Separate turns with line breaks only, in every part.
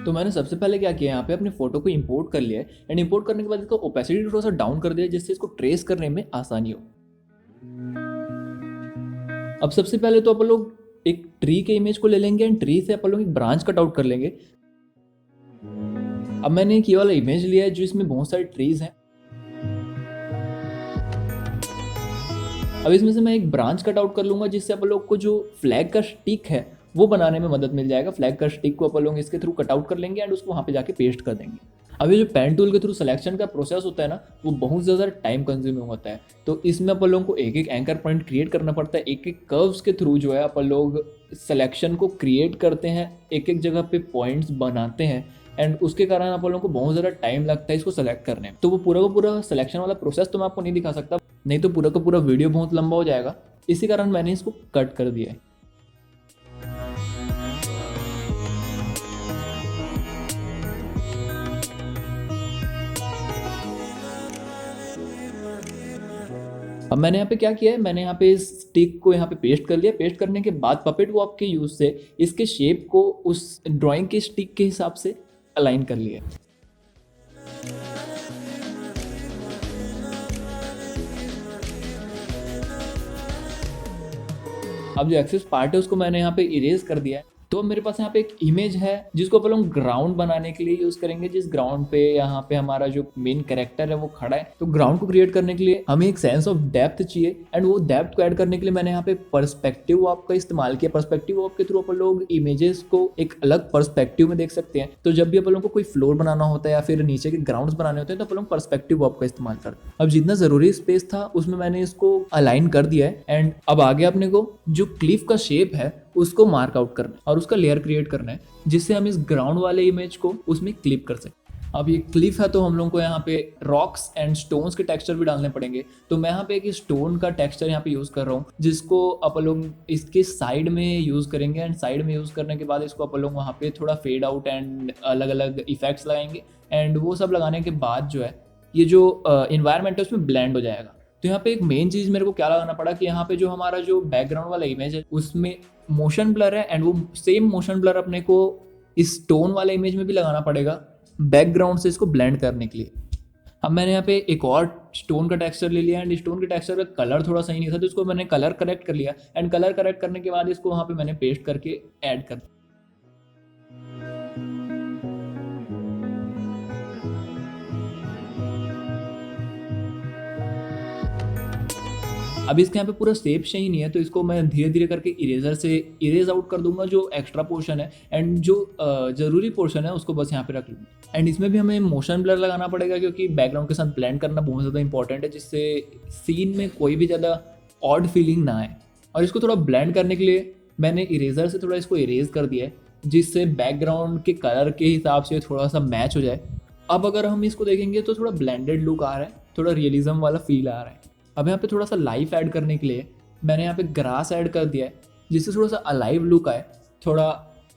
तो मैंने सबसे पहले क्या किया, यहाँ पे अपने फोटो को इंपोर्ट कर लिया है एंड इंपोर्ट करने के बाद इसका ओपेसिटी थोड़ा सा डाउन कर दिया जिससे इसको ट्रेस करने में आसानी हो। अब सबसे पहले तो अपन लोग एक ट्री के इमेज को ले लेंगे एंड ट्री से अपन लोग एक ब्रांच कट आउट कर लेंगे। अब मैंने एक ये वाला इमेज लिया है जो इसमें बहुत सारे ट्रीज हैं। अब इसमें से मैं एक ब्रांच कट आउट कर लूंगा जिससे अपन लोग को जो फ्लैग का स्टिक है वो बनाने में मदद मिल जाएगा। फ्लैग का स्टिक को अपन लोग इसके थ्रू कट आउट कर लेंगे एंड उसको वहाँ पे जाके पेस्ट कर देंगे। अब ये जो पेन टूल के थ्रू सिलेक्शन का प्रोसेस होता है ना, वो बहुत ज़्यादा टाइम कंज्यूमिंग होता है। तो इसमें अपन लोगों को एक एक एंकर पॉइंट क्रिएट करना पड़ता है। एक एक कर्व्स के थ्रू जो है अपन लोग सिलेक्शन को क्रिएट करते हैं, एक एक जगह पे पॉइंट्स बनाते हैं एंड उसके कारण अपन लोगों को बहुत ज़्यादा टाइम लगता है इसको सेलेक्ट करने में। तो वो पूरा का पूरा सिलेक्शन वाला प्रोसेस तो मैं आपको नहीं दिखा सकता, नहीं तो पूरा का पूरा वीडियो बहुत लंबा हो जाएगा। इसी कारण मैंने इसको कट कर दिया है। अब मैंने यहाँ पे क्या किया है, मैंने यहाँ पे इस स्टिक को यहाँ पे पेस्ट कर लिया। पेस्ट करने के बाद पपेट वॉक के यूज से इसके शेप को उस ड्राइंग के स्टिक के हिसाब से अलाइन कर लिया। अब जो एक्सेस पार्ट है उसको मैंने यहाँ पे इरेज कर दिया है। तो अब मेरे पास यहाँ पे एक इमेज है जिसको अपन लोग ग्राउंड बनाने के लिए यूज करेंगे। जिस ग्राउंड पे यहाँ पे हमारा जो मेन कैरेक्टर है वो खड़ा है, तो ग्राउंड को क्रिएट करने के लिए हमें एक सेंस ऑफ डेप्थ चाहिए एंड वो डेप्थ को ऐड करने के लिए मैंने यहाँ पे पर्सपेक्टिव वॉक का इस्तेमाल किया। पर्सपेक्टिव वॉक के थ्रू अपन लोग इमेजेस को एक अलग पर्सपेक्टिव में देख सकते हैं। तो जब भी अपन लोग को कोई फ्लोर बनाना होता है या फिर नीचे के ग्राउंड बनाने होते हैं तो अपन लोग पर्सपेक्टिव वॉक का इस्तेमाल करते हैं। अब जितना जरूरी स्पेस था उसमें मैंने इसको अलाइन कर दिया है एंड अब आगे अपने को जो क्लिफ का शेप है उसको मार्क आउट करना है और उसका लेयर क्रिएट करना है जिससे हम इस ग्राउंड वाले इमेज को उसमें क्लिप कर सकें। अब ये क्लिफ है तो हम लोग को यहाँ पे रॉक्स एंड स्टोन्स के टेक्सचर भी डालने पड़ेंगे। तो मैं यहाँ पे एक स्टोन का टेक्सचर यहाँ पे यूज कर रहा हूँ जिसको अपन लोग इसके साइड में यूज करेंगे एंड साइड में यूज करने के बाद इसको अपन लोग वहाँ पे थोड़ा फेड आउट एंड अलग अलग इफेक्ट्स लगाएंगे एंड वो सब लगाने के बाद जो है ये जो इन्वायरमेंट है उसमें ब्लेंड हो जाएगा। तो यहाँ पे एक मेन चीज मेरे को क्या लगाना पड़ा कि यहाँ पे जो हमारा जो बैकग्राउंड वाला इमेज है उसमें मोशन ब्लर है एंड वो सेम मोशन ब्लर अपने को इस स्टोन वाले इमेज में भी लगाना पड़ेगा बैकग्राउंड से इसको ब्लेंड करने के लिए। अब मैंने यहाँ पे एक और स्टोन का टेक्सचर ले लिया एंड स्टोन के टेक्सचर का कलर थोड़ा सही नहीं था तो इसको मैंने कलर करेक्ट कर लिया एंड कलर करेक्ट करने के बाद इसको वहाँ पे मैंने पेस्ट करके ऐड कर दिया। अब इसके यहाँ पे पूरा शेप सही नहीं है तो इसको मैं धीरे धीरे करके इरेजर से इरेज आउट कर दूंगा जो एक्स्ट्रा पोर्शन है एंड जो जरूरी पोर्शन है उसको बस यहाँ पे रख लूँगा। एंड इसमें भी हमें मोशन ब्लर लगाना पड़ेगा क्योंकि बैकग्राउंड के साथ ब्लेंड करना बहुत ज़्यादा इंपॉर्टेंट है जिससे सीन में कोई भी ज़्यादा ऑड फीलिंग ना आए। और इसको थोड़ा ब्लेंड करने के लिए मैंने इरेजर से थोड़ा इसको इरेज कर दिया है जिससे बैकग्राउंड के कलर के हिसाब से थोड़ा सा मैच हो जाए। अब अगर हम इसको देखेंगे तो थोड़ा ब्लेंडेड लुक आ रहा है, थोड़ा रियलिज्म वाला फील आ रहा है। अब यहाँ पे थोड़ा सा लाइफ ऐड करने के लिए मैंने यहाँ पे ग्रास ऐड कर दिया है जिससे थोड़ा सा अलाइव लुक आए, थोड़ा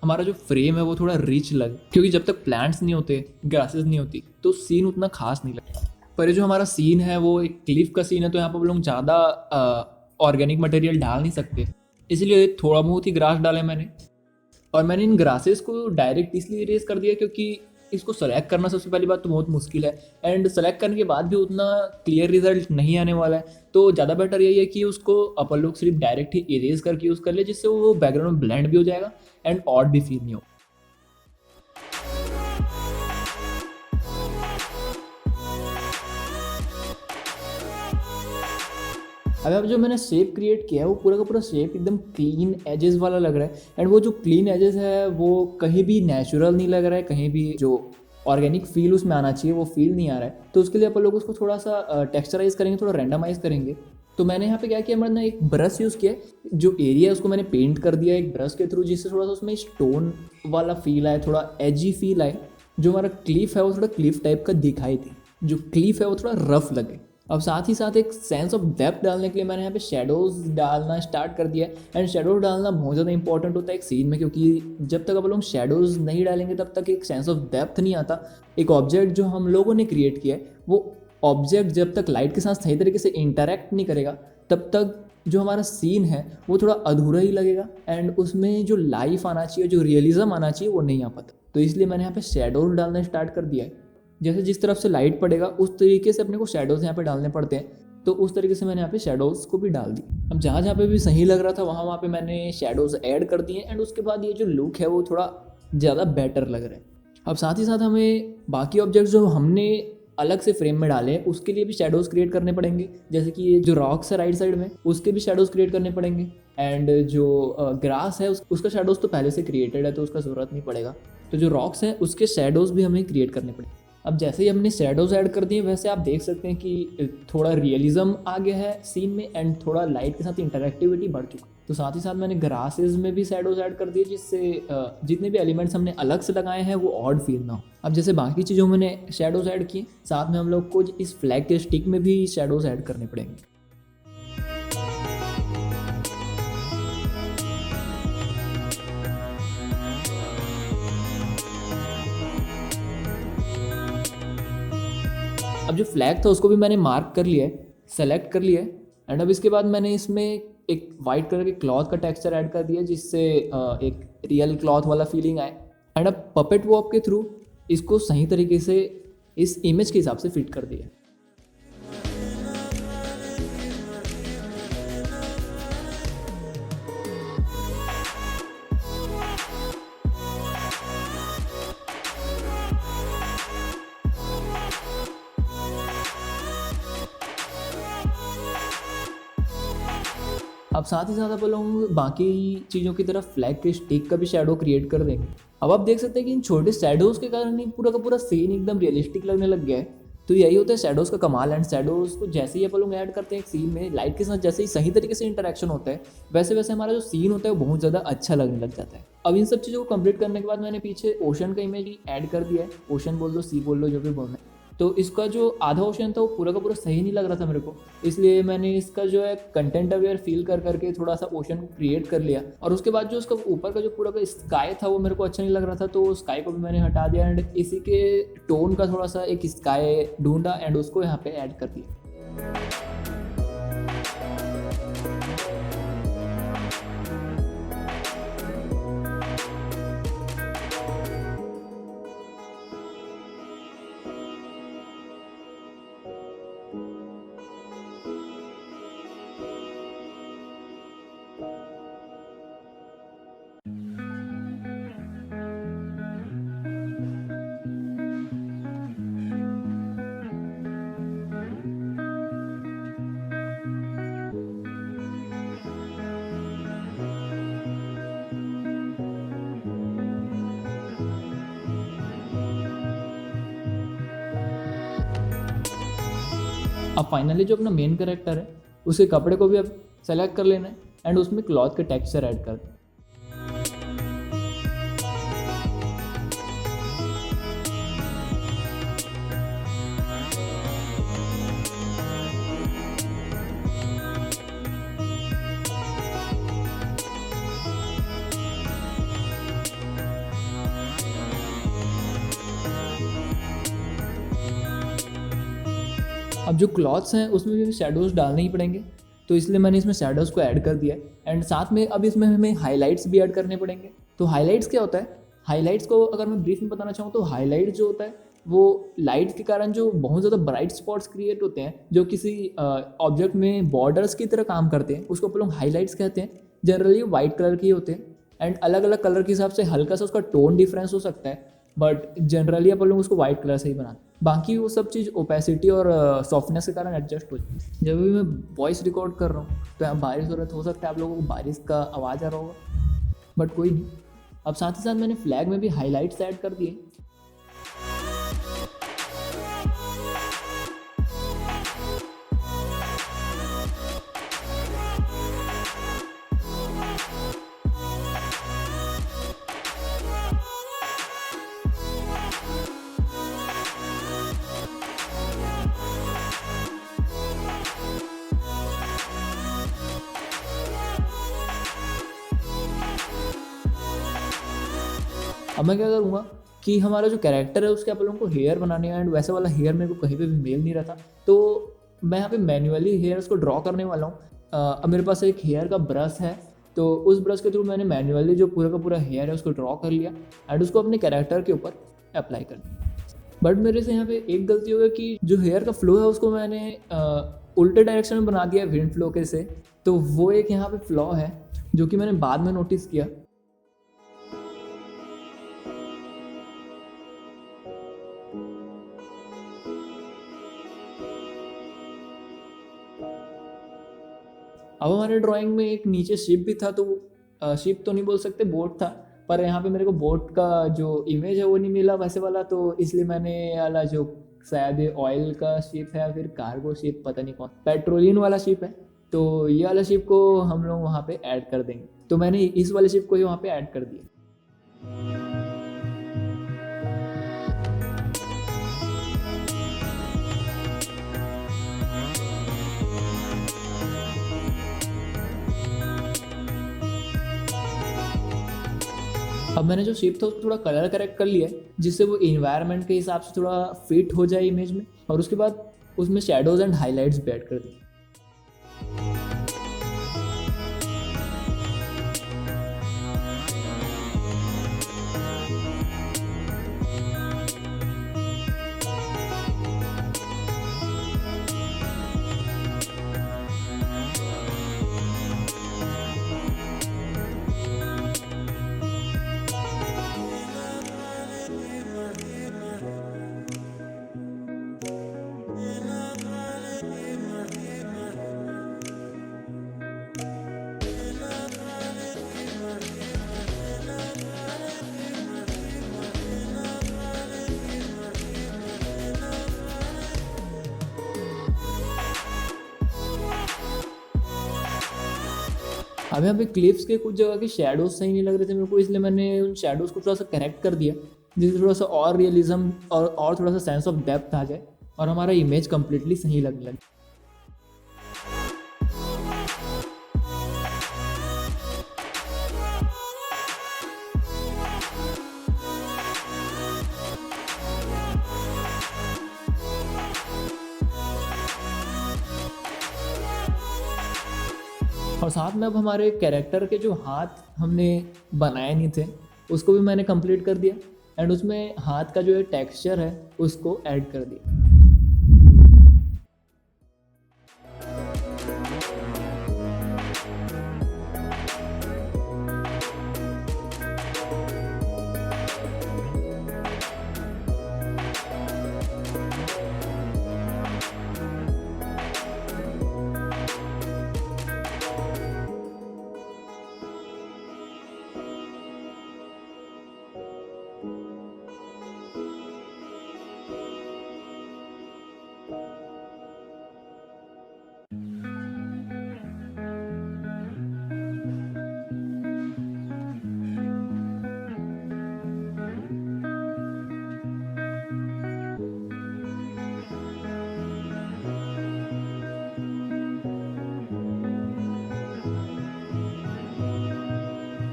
हमारा जो फ्रेम है वो थोड़ा रिच लगे क्योंकि जब तक प्लांट्स नहीं होते, ग्रासेस नहीं होती तो सीन उतना खास नहीं लगता। पर ये जो हमारा सीन है वो एक क्लिफ का सीन है तो यहाँ पर हम लोग ज़्यादा ऑर्गेनिक मटेरियल डाल नहीं सकते, इसलिए थोड़ा बहुत ही ग्रास डाले मैंने। और मैंने इन ग्रासेस को डायरेक्ट इसलिए इरेज कर दिया क्योंकि इसको सेलेक्ट करना सबसे पहली बात तो बहुत मुश्किल है एंड सेलेक्ट करने के बाद भी उतना क्लियर रिजल्ट नहीं आने वाला है। तो ज़्यादा बेटर यही है कि उसको अपन लोग सिर्फ डायरेक्ट ही इरेज करके यूज़ कर ले जिससे वो बैकग्राउंड में ब्लेंड भी हो जाएगा एंड ऑड भी फील नहीं हो। अब जो मैंने शेप क्रिएट किया है वो पूरा का पूरा शेप एकदम क्लीन एजेस वाला लग रहा है एंड वो जो क्लीन एजेस है वो कहीं भी नेचुरल नहीं लग रहा है, कहीं भी जो ऑर्गेनिक फील उसमें आना चाहिए वो फील नहीं आ रहा है। तो उसके लिए अपन लोग उसको थोड़ा सा टेक्सचराइज करेंगे, थोड़ा रैंडमाइज करेंगे। तो मैंने यहाँ पे क्या किया, मैंने एक ब्रश यूज़ किया, जो एरिया है उसको मैंने पेंट कर दिया एक ब्रश के थ्रू जिससे थोड़ा सा उसमें स्टोन वाला फील आए, थोड़ा एजी फील आए। जो हमारा क्लिफ है वो थोड़ा क्लिफ टाइप का दिखाई थी, जो क्लिफ है वो थोड़ा रफ लगे। अब साथ ही साथ एक सेंस ऑफ डेप्थ डालने के लिए मैंने यहाँ पे शेडोज डालना स्टार्ट कर दिया एंड शेडोज डालना बहुत ज़्यादा इंपॉर्टेंट होता है एक सीन में, क्योंकि जब तक अपन लोग शेडोज नहीं डालेंगे तब तक एक सेंस ऑफ डेप्थ नहीं आता। एक ऑब्जेक्ट जो हम लोगों ने क्रिएट किया है वो ऑब्जेक्ट जब तक लाइट के साथ सही तरीके से इंटरेक्ट नहीं करेगा तब तक जो हमारा सीन है वो थोड़ा अधूरा ही लगेगा एंड उसमें जो लाइफ आना चाहिए, जो रियलिज्म आना चाहिए वो नहीं आ पाता। तो इसलिए मैंने यहाँ पे शेडोज डालना स्टार्ट कर दिया है। जैसे जिस तरफ से लाइट पड़ेगा उस तरीके से अपने को शेडोज यहाँ पे डालने पड़ते हैं, तो उस तरीके से मैंने यहाँ पे शेडोज को भी डाल दी। अब जहाँ जहाँ पे भी सही लग रहा था वहाँ पे मैंने शेडोज ऐड कर दिए एंड उसके बाद ये जो लुक है वो थोड़ा ज़्यादा बेटर लग रहा है। अब साथ ही साथ हमें बाकी ऑब्जेक्ट्स जो हमने अलग से फ्रेम में डाले हैं उसके लिए भी शेडोज क्रिएट करने पड़ेंगे। जैसे कि ये जो रॉक्स है राइट साइड में उसके भी शेडोज क्रिएट करने पड़ेंगे एंड जो ग्रास है उसका शेडोज तो पहले से क्रिएटेड है तो उसका ज़रूरत नहीं पड़ेगा। तो जो रॉक्स हैं उसके शेडोज भी हमें क्रिएट करने पड़ेंगे। अब जैसे ही हमने शेडोज ऐड कर दिए वैसे आप देख सकते हैं कि थोड़ा रियलिज्म आ गया है सीन में एंड थोड़ा लाइट के साथ इंटरेक्टिविटी बढ़ चुका। तो साथ ही साथ मैंने ग्रासेस में भी शेडोज ऐड कर दिए जिससे जितने भी एलिमेंट्स हमने अलग से लगाए हैं वो ऑड फील ना हो। अब जैसे बाकी चीज़ों में मैंने शेडोज ऐड किए, साथ में हम लोग को इस फ्लैग के स्टिक में भी शेडोज ऐड करने पड़ेंगे। अब जो फ्लैग था उसको भी मैंने मार्क कर लिया है, सेलेक्ट कर लिया है एंड अब इसके बाद मैंने इसमें एक वाइट कलर के क्लॉथ का टेक्सचर ऐड कर दिया जिससे एक रियल क्लॉथ वाला फीलिंग आए एंड अब पपेट वॉप के थ्रू इसको सही तरीके से इस इमेज के हिसाब से फिट कर दिया। अब साथ ही साथ आप लोग बाकी चीज़ों की तरफ फ्लैग के स्टिक का भी शेडो क्रिएट कर देंगे। अब आप देख सकते हैं कि इन छोटे शेडोज़ के कारण ही पूरा का पूरा सीन एकदम रियलिस्टिक लगने लग गया है। तो यही होता है शेडोज़ का कमाल एंड शेडोज़ को जैसे ही आप लोग ऐड करते हैं एक सीन में लाइट के साथ जैसे ही सही तरीके से इंटरेक्शन होता है वैसे वैसे हमारा जो सीन होता है वो बहुत ज़्यादा अच्छा लगने लग जाता है। अब इन सब चीज़ों को कंप्लीट करने के बाद मैंने पीछे ओशन का इमेज ऐड कर दिया है। ओशन बोल दो, सी बोल लो, जो भी बोलना है। तो इसका जो आधा ओशन था वो पूरा का पूरा सही नहीं लग रहा था मेरे को, इसलिए मैंने इसका जो है कंटेंट अवेयर फील कर करके थोड़ा सा ओशन को क्रिएट कर लिया। और उसके बाद जो उसका ऊपर का जो पूरा का स्काई था वो मेरे को अच्छा नहीं लग रहा था, तो स्काई को भी मैंने हटा दिया एंड इसी के टोन का थोड़ा सा एक स्काई ढूंढा एंड उसको यहाँ पे ऐड कर दिया। अब फाइनली जो अपना मेन कैरेक्टर है उसके कपड़े को भी अब सेलेक्ट कर लेना है एंड उसमें क्लॉथ के टेक्सचर ऐड कर दें। अब जो क्लॉथ्स हैं उसमें भी शेडोज़ डालने ही पड़ेंगे, तो इसलिए मैंने इसमें शेडोज़ को ऐड कर दिया है एंड साथ में अब इसमें हमें हाइलाइट्स भी ऐड करने पड़ेंगे। तो हाइलाइट्स क्या होता है? हाइलाइट्स को अगर मैं ब्रीफ में बताना चाहूँ तो हाइलाइट्स जो होता है वो लाइट के कारण जो बहुत ज़्यादा ब्राइट स्पॉट्स क्रिएट होते हैं जो किसी ऑब्जेक्ट में बॉर्डर्स की तरह काम करते हैं, उसको अपन लोग हाइलाइट्स कहते हैं। जनरली वाइट कलर के होते हैं एंड अलग अलग कलर के हिसाब से हल्का सा उसका टोन डिफरेंस हो सकता है, बट जनरली अपन लोग उसको वाइट कलर से ही बनाते हैं। बाकी वो सब चीज़ ओपेसिटी और सॉफ्टनेस के कारण एडजस्ट हो जाती है। जब भी मैं वॉइस रिकॉर्ड कर रहा हूँ तो यहाँ बारिश हो रहा है, हो सकता है आप लोगों को बारिश का आवाज़ आ रहा होगा, बट कोई नहीं। अब साथ ही साथ मैंने फ्लैग में भी हाइलाइट्स ऐड कर दिए। अब मैं क्या करूँगा कि हमारा जो कैरेक्टर है उसके आप लोगों को हेयर बनाने है एंड वैसे वाला हेयर मेरे को कहीं पे भी मेल नहीं रहा था, तो मैं यहाँ पे मैन्युअली हेयर्स को ड्रॉ करने वाला हूँ। अब मेरे पास एक हेयर का ब्रश है, तो उस ब्रश के थ्रू मैंने मैन्युअली जो पूरा का पूरा हेयर है उसको ड्रॉ कर लिया एंड उसको अपने कैरेक्टर के ऊपर अप्लाई कर दिया। बट मेरे से यहाँ पे एक गलती हो गई कि जो हेयर का फ्लो है उसको मैंने उल्टे डायरेक्शन में बना दिया विंड फ्लो के से, तो वो एक यहाँ पे फ्लॉ है जो कि मैंने बाद में नोटिस किया। अब हमारे ड्राइंग में एक नीचे शिप भी था, तो शिप तो नहीं बोल सकते, बोट था, पर यहाँ पे मेरे को बोट का जो इमेज है वो नहीं मिला वैसे वाला, तो इसलिए मैंने वाला जो शायद ऑयल का शिप है या फिर कार्गो शिप, पता नहीं कौन, पेट्रोलियन वाला शिप है, तो ये वाला शिप को हम लोग वहाँ पे ऐड कर देंगे। तो मैंने इस वाले शिप को ही वहाँ पे ऐड कर दिया। अब मैंने जो शेप था उसको थोड़ा कलर करेक्ट कर लिया है जिससे वो इन्वायरमेंट के हिसाब से थोड़ा फिट हो जाए इमेज में, और उसके बाद उसमें शेडोज एंड हाइलाइट्स भी ऐड कर दिए। अब यहाँ पे क्लिप्स के कुछ जगह के शेडोज सही नहीं लग रहे थे मेरे को, इसलिए मैंने उन शेडोज को थोड़ा सा करेक्ट कर दिया जिससे थोड़ा सा और रियलिज्म और थोड़ा सा सेंस ऑफ डेप्थ आ जाए और हमारा इमेज कम्प्लीटली सही लगने लगे। और साथ में अब हमारे कैरेक्टर के जो हाथ हमने बनाए नहीं थे उसको भी मैंने कंप्लीट कर दिया एंड उसमें हाथ का जो टेक्सचर है उसको ऐड कर दिया।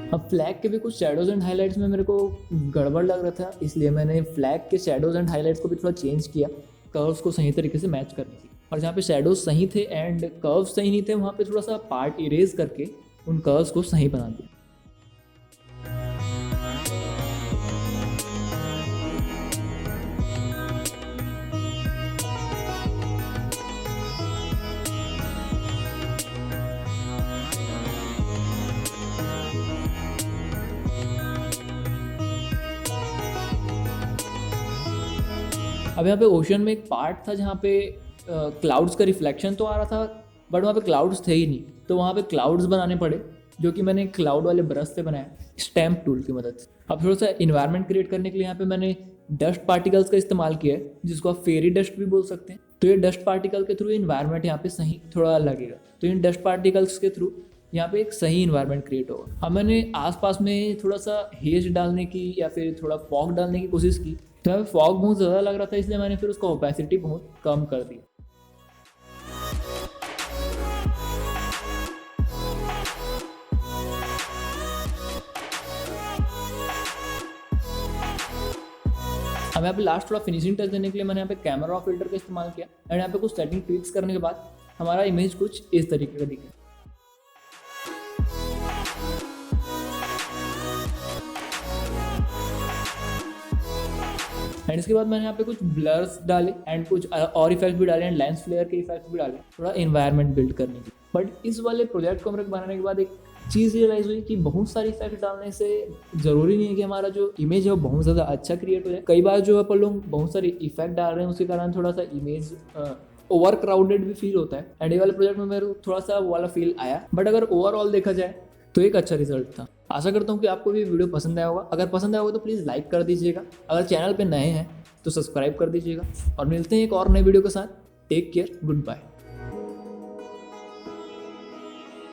अब फ्लैग के भी कुछ शेडोज एंड हाइलाइट्स में मेरे को गड़बड़ लग रहा था, इसलिए मैंने फ्लैग के शेडोज एंड हाइलाइट्स को भी थोड़ा चेंज किया कर्व्स को सही तरीके से मैच करने की। और जहाँ पे शेडोज सही थे एंड कर्व्स सही नहीं थे वहाँ पे थोड़ा सा पार्ट इरेज करके उन कर्व्स को सही बना दिया। अब यहाँ पे ओशन में एक पार्ट था जहाँ पे क्लाउड्स का रिफ्लेक्शन तो आ रहा था बट वहाँ पे क्लाउड्स थे ही नहीं, तो वहाँ पे क्लाउड्स बनाने पड़े जो कि मैंने क्लाउड वाले ब्रश से बनाया स्टैम्प टूल की मदद से। अब थोड़ा सा इन्वायरमेंट क्रिएट करने के लिए यहाँ पे मैंने डस्ट पार्टिकल्स का इस्तेमाल किया है जिसको आप फेरी डस्ट भी बोल सकते हैं। तो ये डस्ट पार्टिकल के थ्रू इन्वायरमेंट यहाँ पे सही थोड़ा लगेगा, तो इन डस्ट पार्टिकल्स के थ्रू यहाँ पे एक सही इन्वायरमेंट क्रिएट होगा। अब मैंने आसपास में थोड़ा सा हेज डालने की या फिर थोड़ा फॉग डालने की कोशिश की, तो यहाँ पे फॉग बहुत ज़्यादा लग रहा था इसलिए मैंने फिर उसका ओपेसिटी बहुत कम कर दी। अब यहाँ पे लास्ट थोड़ा फिनिशिंग टच देने के लिए मैंने यहाँ पे कैमरा फिल्टर का इस्तेमाल किया एंड यहाँ पे कुछ सेटिंग ट्विक्स करने के बाद हमारा इमेज कुछ इस तरीके का दिखे। एंड इसके बाद मैंने यहाँ पे कुछ ब्लर्स डाले एंड कुछ और इफेक्ट भी डाले एंड लेंस फ्लेयर के इफेक्ट भी डाले थोड़ा एनवायरनमेंट बिल्ड करने के लिए। बट इस वाले प्रोजेक्ट को मेरे को बनाने के बाद एक चीज़ रियलाइज हुई कि बहुत सारे इफेक्ट डालने से ज़रूरी नहीं है कि हमारा जो इमेज है वो बहुत ज़्यादा अच्छा क्रिएट हो जाए। कई बार जो अपन लोग बहुत सारे इफेक्ट डाल रहे हैं उसके कारण थोड़ा सा इमेज ओवर क्राउडेड भी फील होता है। एंड ये वाले प्रोजेक्ट में मेरे को थोड़ा सा वो वाला फील आया, बट अगर ओवरऑल देखा जाए तो एक अच्छा रिजल्ट था। आशा करता हूँ कि आपको भी वीडियो पसंद आया होगा। अगर पसंद आया होगा तो प्लीज़ लाइक कर दीजिएगा, अगर चैनल पे नए हैं तो सब्सक्राइब कर दीजिएगा और मिलते हैं एक और नए वीडियो के साथ। Take care, good bye.